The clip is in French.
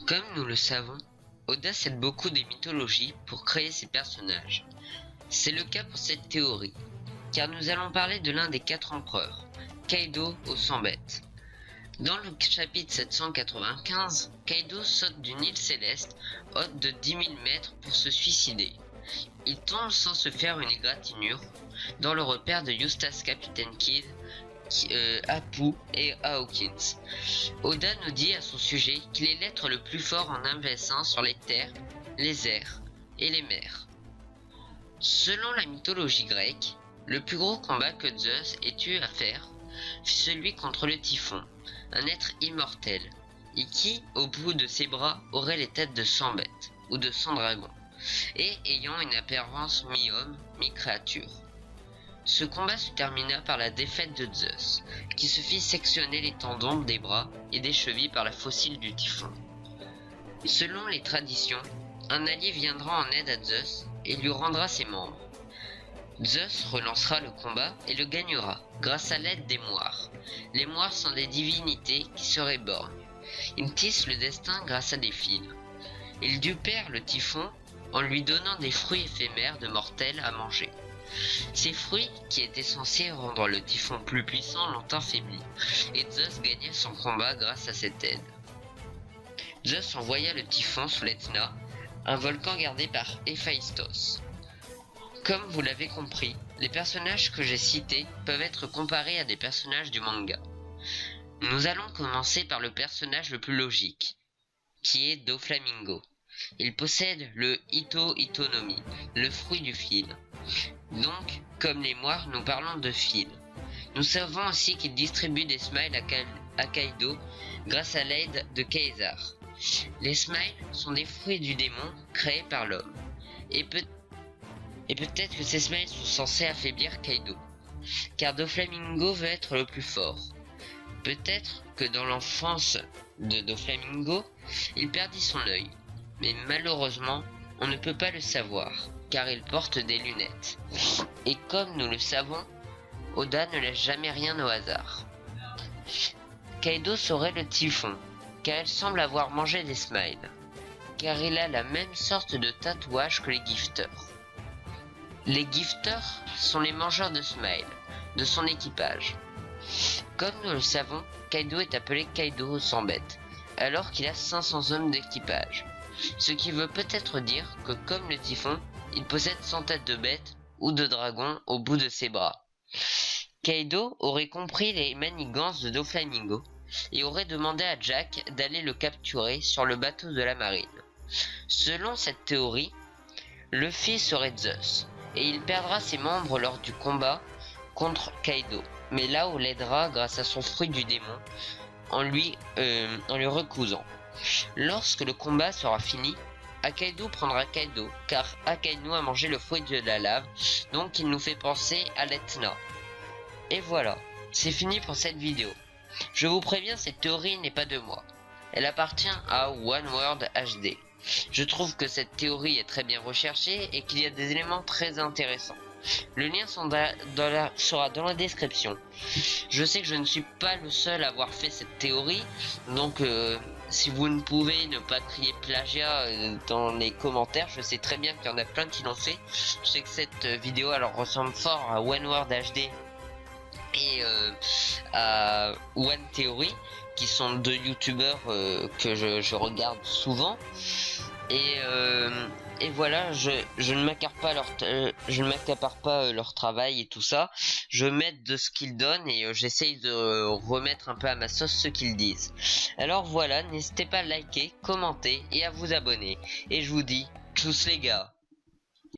Comme nous le savons, Oda s'aide beaucoup des mythologies pour créer ses personnages. C'est le cas pour cette théorie, car nous allons parler de l'un des 4 empereurs, Kaido aux 100 bêtes. Dans le chapitre 795, Kaido saute d'une île céleste haute de 10 000 mètres pour se suicider. Il tombe sans se faire une égratignure dans le repère de Eustace Captain Kidd, Apu et Hawkins. Oda nous dit à son sujet qu'il est l'être le plus fort en investissant sur les terres, les airs et les mers. Selon la mythologie grecque, le plus gros combat que Zeus ait eu à faire fut celui contre le typhon, un être immortel, et qui, au bout de ses bras, aurait les têtes de 100 bêtes, ou de 100 dragons, et ayant une apparence mi-homme, mi-créature. Ce combat se termina par la défaite de Zeus, qui se fit sectionner les tendons des bras et des chevilles par la faucille du typhon. Selon les traditions, un allié viendra en aide à Zeus et lui rendra ses membres. Zeus relancera le combat et le gagnera, grâce à l'aide des moires. Les moires sont des divinités qui seraient borgnes. Ils tissent le destin grâce à des fils. Ils dupèrent le typhon en lui donnant des fruits éphémères de mortels à manger. Ces fruits, qui étaient censés rendre le typhon plus puissant, l'ont affaibli, et Zeus gagna son combat grâce à cette aide. Zeus envoya le typhon sous l'Etna, un volcan gardé par Héphaïstos. Comme vous l'avez compris, les personnages que j'ai cités peuvent être comparés à des personnages du manga. Nous allons commencer par le personnage le plus logique, qui est Doflamingo. Il possède le Ito-Itonomi, le fruit du fil. Donc, comme les moires, nous parlons de fil. Nous savons aussi qu'il distribue des smiles à Kaido grâce à l'aide de Caesar. Les smiles sont des fruits du démon créés par l'homme. Et peut-être que ces smiles sont censés affaiblir Kaido, car Doflamingo veut être le plus fort. Peut-être que dans l'enfance de Doflamingo, il perdit son œil, mais malheureusement, on ne peut pas le savoir, car il porte des lunettes. Et comme nous le savons, Oda ne laisse jamais rien au hasard. Kaido serait le typhon, car il semble avoir mangé des smiles, car il a la même sorte de tatouage que les gifters. Les gifters sont les mangeurs de smiles, de son équipage. Comme nous le savons, Kaido est appelé Kaido aux 100 bêtes, alors qu'il a 500 hommes d'équipage. Ce qui veut peut-être dire que comme le typhon, il possède 100 têtes de bêtes ou de dragons au bout de ses bras. Kaido aurait compris les manigances de Doflamingo et aurait demandé à Jack d'aller le capturer sur le bateau de la marine. Selon cette théorie, Luffy serait Zeus et il perdra ses membres lors du combat contre Kaido, mais Lao l'aidera grâce à son fruit du démon en lui recousant. Lorsque le combat sera fini, Akainu prendra Kaido, car Akainu a mangé le fruit de la lave, donc il nous fait penser à l'Etna. Et voilà, c'est fini pour cette vidéo. Je vous préviens, cette théorie n'est pas de moi. Elle appartient à One World HD. Je trouve que cette théorie est très bien recherchée et qu'il y a des éléments très intéressants. Le lien sera dans la description. Je sais que je ne suis pas le seul à avoir fait cette théorie, donc si vous ne pouvez ne pas crier plagiat dans les commentaires, je sais très bien qu'il y en a plein qui l'ont fait. Je sais que cette vidéo alors ressemble fort à One World HD et à One Theory, qui sont deux youtubeurs que je regarde souvent. Et voilà, je ne m'accapare pas leur travail et tout ça. Je m'aide de ce qu'ils donnent et j'essaye de remettre un peu à ma sauce ce qu'ils disent. Alors voilà, n'hésitez pas à liker, commenter et à vous abonner. Et je vous dis, tchuss les gars.